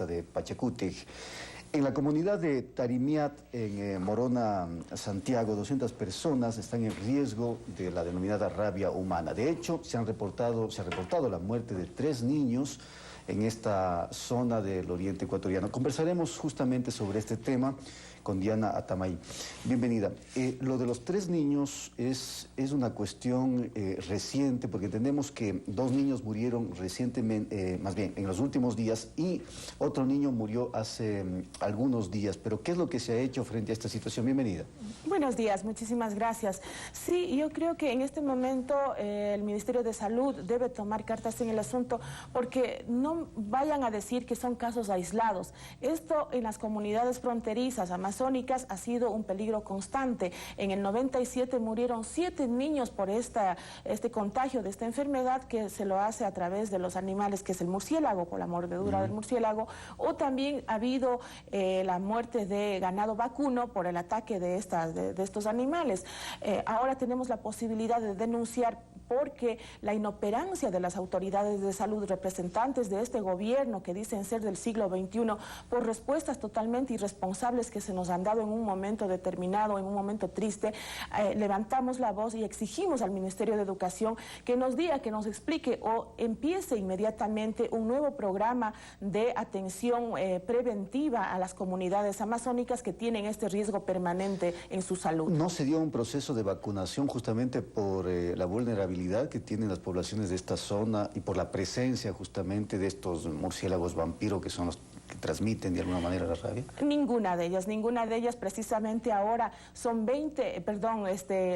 de Pachacútec. En la comunidad de Tarimiat, en Morona, Santiago, 200 personas están en riesgo de la denominada rabia humana. De hecho, se ha reportado la muerte de 3 niños en esta zona del oriente ecuatoriano. Conversaremos justamente sobre este tema con Diana Atamay. Bienvenida. Lo de los 3 niños es una cuestión reciente, porque entendemos que 2 niños murieron recientemente, más bien en los últimos días, y otro niño murió hace algunos días. Pero ¿qué es lo que se ha hecho frente a esta situación? Bienvenida. Buenos días, muchísimas gracias. Sí, yo creo que en este momento el Ministerio de Salud debe tomar cartas en el asunto, porque no vayan a decir que son casos aislados. Esto en las comunidades fronterizas amazónicas ha sido un peligro constante. En el 97 murieron 7 niños por este contagio de esta enfermedad, que se lo hace a través de los animales, que es el murciélago, por la mordedura del murciélago, o también ha habido la muerte de ganado vacuno por el ataque de estos animales. Ahora tenemos la posibilidad de denunciar, porque la inoperancia de las autoridades de salud, representantes de este gobierno que dicen ser del siglo XXI, por respuestas totalmente irresponsables que se nos han dado en un momento determinado, en un momento triste, levantamos la voz y exigimos al Ministerio de Educación que nos diga, que nos explique o empiece inmediatamente un nuevo programa de atención preventiva a las comunidades amazónicas que tienen este riesgo permanente en su salud. ¿No se dio un proceso de vacunación justamente por la vulnerabilidad que tienen las poblaciones de esta zona y por la presencia justamente de estos murciélagos vampiro, que son los que transmiten de alguna manera la rabia? Ninguna de ellas. Precisamente ahora son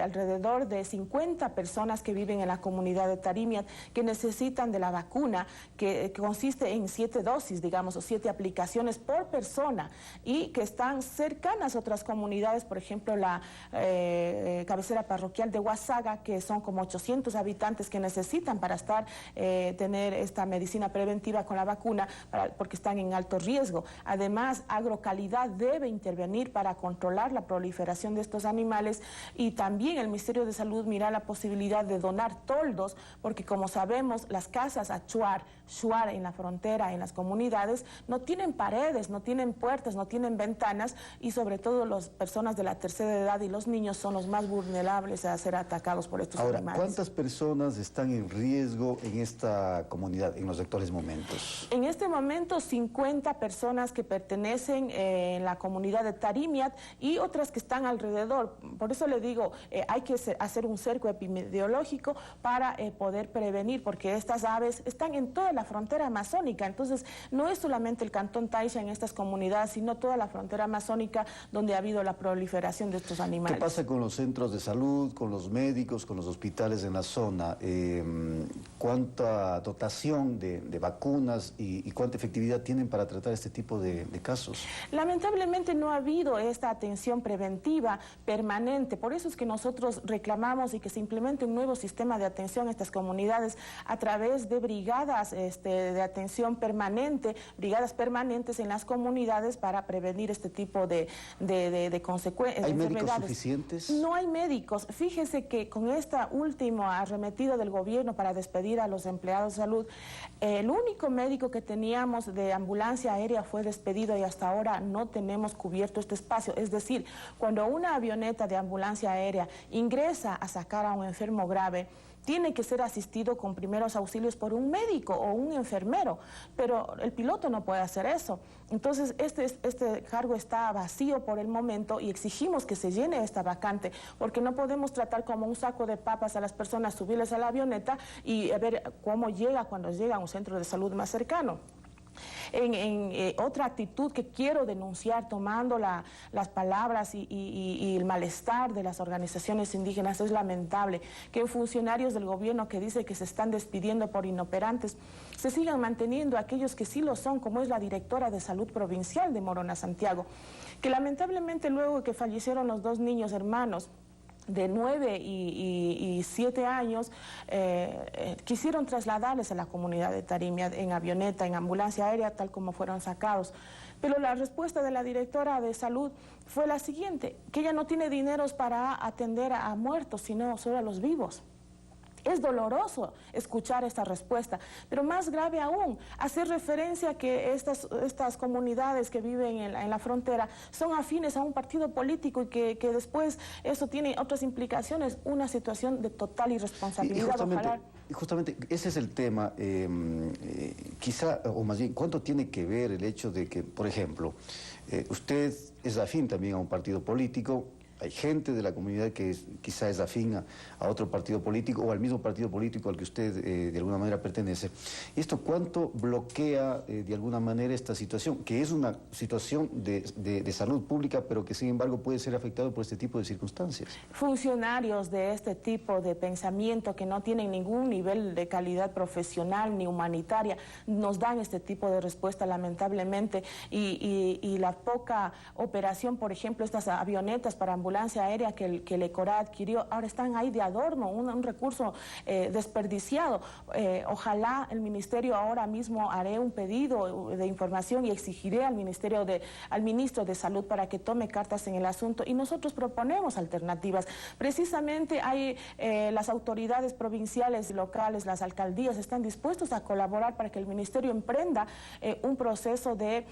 alrededor de 50 personas que viven en la comunidad de Tarimiat que necesitan de la vacuna, que consiste en 7 dosis, digamos, o 7 aplicaciones por persona, y que están cercanas a otras comunidades, por ejemplo, la cabecera parroquial de Huasaga, que son como 800 habitantes que necesitan para tener esta medicina preventiva con la vacuna, porque están en alto riesgo. Además, Agrocalidad debe intervenir para controlar la proliferación de estos animales, y también el Ministerio de Salud mira la posibilidad de donar toldos, porque como sabemos, las casas Shuar en la frontera, en las comunidades, no tienen paredes, no tienen puertas, no tienen ventanas, y sobre todo las personas de la tercera edad y los niños son los más vulnerables a ser atacados por estos animales. ¿Cuántas personas están en riesgo en esta comunidad en los actuales momentos? En este momento, 50 personas que pertenecen en la comunidad de Tarimiat y otras que están alrededor. Por eso le digo, hay que hacer un cerco epidemiológico para poder prevenir, porque estas aves están en toda la frontera amazónica. Entonces, no es solamente el cantón Taisha en estas comunidades, sino toda la frontera amazónica donde ha habido la proliferación de estos animales. ¿Qué pasa con los centros de salud, con los médicos, con los hospitales en la zona? ¿Cuánta dotación de vacunas y cuánta efectividad tienen para tratar este tipo de casos? Lamentablemente no ha habido esta atención preventiva permanente. Por eso es que nosotros reclamamos y que se implemente un nuevo sistema de atención a estas comunidades a través de brigadas de atención permanente, brigadas permanentes en las comunidades para prevenir este tipo de consecuencias. ¿Hay médicos suficientes? No hay médicos. Fíjese que con esta última arremetida del gobierno para despedir a los empleados de salud, el único médico que teníamos de ambulancia aérea fue despedido, y hasta ahora no tenemos cubierto este espacio. Es decir, cuando una avioneta de ambulancia aérea ingresa a sacar a un enfermo grave, tiene que ser asistido con primeros auxilios por un médico o un enfermero, pero el piloto no puede hacer eso. Entonces, este cargo está vacío por el momento, y exigimos que se llene esta vacante, porque no podemos tratar como un saco de papas a las personas, subirles a la avioneta y ver cómo llega cuando llega a un centro de salud más cercano. Otra actitud que quiero denunciar, tomando las palabras y el malestar de las organizaciones indígenas, es lamentable que funcionarios del gobierno que dice que se están despidiendo por inoperantes se sigan manteniendo aquellos que sí lo son, como es la directora de salud provincial de Morona, Santiago, que lamentablemente, luego que fallecieron los 2 niños hermanos de 9 y 7 años, quisieron trasladarles a la comunidad de Tarimiat en avioneta, en ambulancia aérea, tal como fueron sacados. Pero la respuesta de la directora de salud fue la siguiente, que ella no tiene dineros para atender a muertos, sino solo a los vivos. Es doloroso escuchar esta respuesta, pero más grave aún, hacer referencia a que estas comunidades que viven en la frontera son afines a un partido político y que después eso tiene otras implicaciones, una situación de total irresponsabilidad. Y justamente ese es el tema, quizá, o más bien, ¿cuánto tiene que ver el hecho de que, por ejemplo, usted es afín también a un partido político? Hay gente de la comunidad que quizá es afín a otro partido político o al mismo partido político al que usted de alguna manera pertenece. ¿Y esto cuánto bloquea de alguna manera esta situación? Que es una situación de salud pública, pero que sin embargo puede ser afectado por este tipo de circunstancias. Funcionarios de este tipo de pensamiento que no tienen ningún nivel de calidad profesional ni humanitaria nos dan este tipo de respuesta lamentablemente y la poca operación, por ejemplo, estas avionetas para ambulancia aérea que el ECORA adquirió, ahora están ahí de adorno, un recurso desperdiciado. Ojalá el Ministerio ahora mismo haré un pedido de información y exigiré al ministro de Salud para que tome cartas en el asunto y nosotros proponemos alternativas. Precisamente hay las autoridades provinciales y locales, las alcaldías están dispuestos a colaborar para que el Ministerio emprenda un proceso de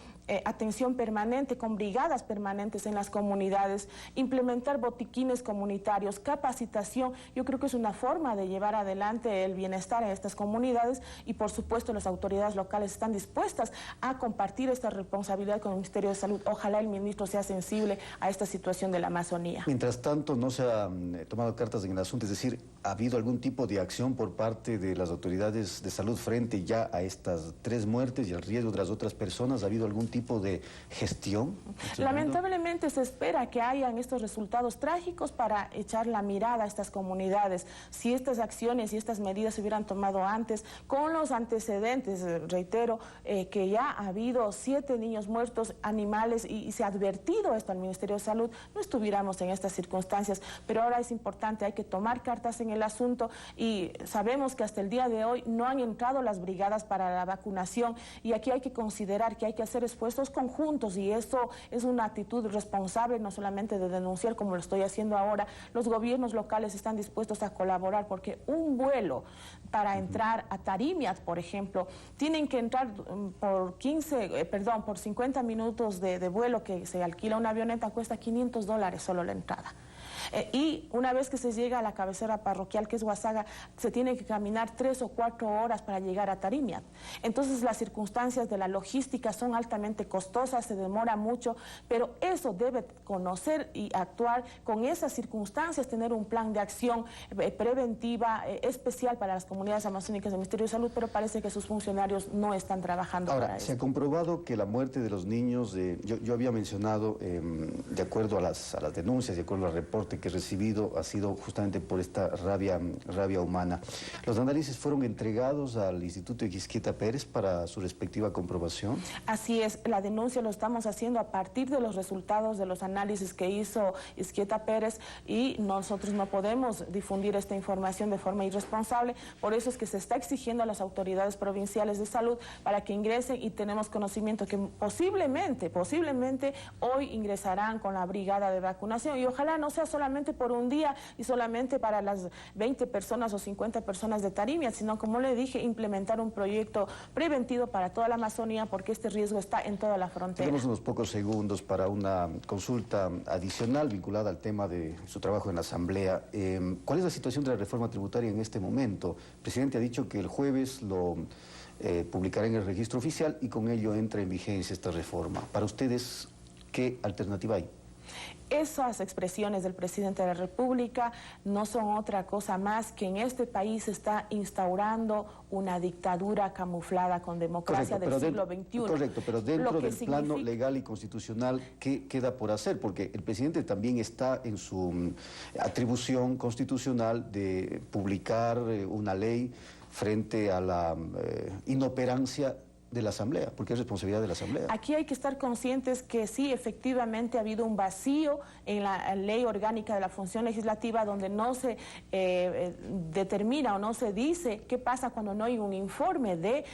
atención permanente con brigadas permanentes en las comunidades, implementar botiquines comunitarios, capacitación. Yo creo que es una forma de llevar adelante el bienestar en estas comunidades y por supuesto las autoridades locales están dispuestas a compartir esta responsabilidad con el Ministerio de Salud. Ojalá el ministro sea sensible a esta situación de la Amazonía. Mientras tanto, no se ha tomado cartas en el asunto, es decir, ¿ha habido algún tipo de acción por parte de las autoridades de salud frente ya a estas 3 muertes y al riesgo de las otras personas? ¿Ha habido algún tipo de gestión? Lamentablemente se espera que hayan estos resultados trágicos para echar la mirada a estas comunidades. Si estas acciones y estas medidas se hubieran tomado antes, con los antecedentes, reitero, que ya ha habido 7 niños muertos, animales, y se ha advertido esto al Ministerio de Salud, no estuviéramos en estas circunstancias. Pero ahora es importante, hay que tomar cartas en el asunto y sabemos que hasta el día de hoy no han entrado las brigadas para la vacunación y aquí hay que considerar que hay que hacer esfuerzos conjuntos y eso es una actitud responsable, no solamente de denunciar como lo estoy haciendo ahora. Los gobiernos locales están dispuestos a colaborar porque un vuelo para entrar a Tarimiat, por ejemplo, tienen que entrar por 50 minutos de vuelo que se alquila una avioneta, cuesta $500 solo la entrada. Y una vez que se llega a la cabecera parroquial, que es Huasaga, se tiene que caminar 3 o 4 horas para llegar a Tarimiat. Entonces las circunstancias de la logística son altamente costosas, se demora mucho, pero eso debe conocer y actuar con esas circunstancias, tener un plan de acción preventiva especial para las comunidades amazónicas del Ministerio de Salud, pero parece que sus funcionarios no están trabajando para eso. Se ha comprobado que la muerte de los niños, yo había mencionado, de acuerdo a las denuncias, de acuerdo al reporte que he recibido, ha sido justamente por esta rabia humana. ¿Los análisis fueron entregados al Instituto Isquieta Pérez para su respectiva comprobación? Así es, la denuncia lo estamos haciendo a partir de los resultados de los análisis que hizo Isquieta Pérez y nosotros no podemos difundir esta información de forma irresponsable, por eso es que se está exigiendo a las autoridades provinciales de salud para que ingresen y tenemos conocimiento que posiblemente hoy ingresarán con la brigada de vacunación y ojalá no sea solamente por un día y solamente para las 20 personas o 50 personas de Tarimiat, sino como le dije, implementar un proyecto preventivo para toda la Amazonía porque este riesgo está en toda la frontera. Tenemos unos pocos segundos para una consulta adicional vinculada al tema de su trabajo en la Asamblea. ¿Cuál es la situación de la reforma tributaria en este momento? El presidente ha dicho que el jueves lo publicará en el registro oficial y con ello entra en vigencia esta reforma. Para ustedes, ¿qué alternativa hay? Esas expresiones del presidente de la República no son otra cosa más que en este país se está instaurando una dictadura camuflada con democracia del siglo XXI. Correcto, pero dentro del plano legal y constitucional, ¿qué queda por hacer? Porque el presidente también está en su atribución constitucional de publicar una ley frente a la inoperancia de la Asamblea, porque es responsabilidad de la Asamblea. Aquí hay que estar conscientes que sí, efectivamente ha habido un vacío en la ley orgánica de la función legislativa donde no se determina o no se dice qué pasa cuando no hay un informe de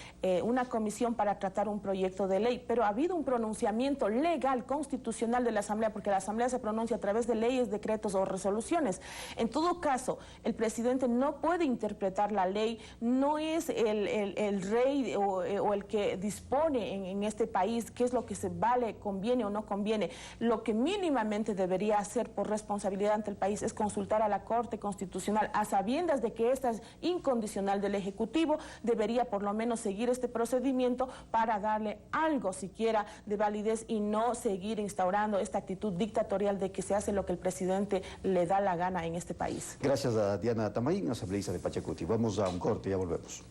una comisión para tratar un proyecto de ley, pero ha habido un pronunciamiento legal, constitucional de la Asamblea, porque la Asamblea se pronuncia a través de leyes, decretos o resoluciones. En todo caso, el presidente no puede interpretar la ley, no es el rey o el que dispone en este país qué es lo que se vale, conviene o no conviene. Lo que mínimamente debería hacer por responsabilidad ante el país es consultar a la Corte Constitucional, a sabiendas de que esta es incondicional del Ejecutivo, debería por lo menos seguir este procedimiento para darle algo siquiera de validez y no seguir instaurando esta actitud dictatorial de que se hace lo que el presidente le da la gana en este país. Gracias a Diana Tamaín, asambleísta de Pachacuti. Vamos a un corte, ya volvemos.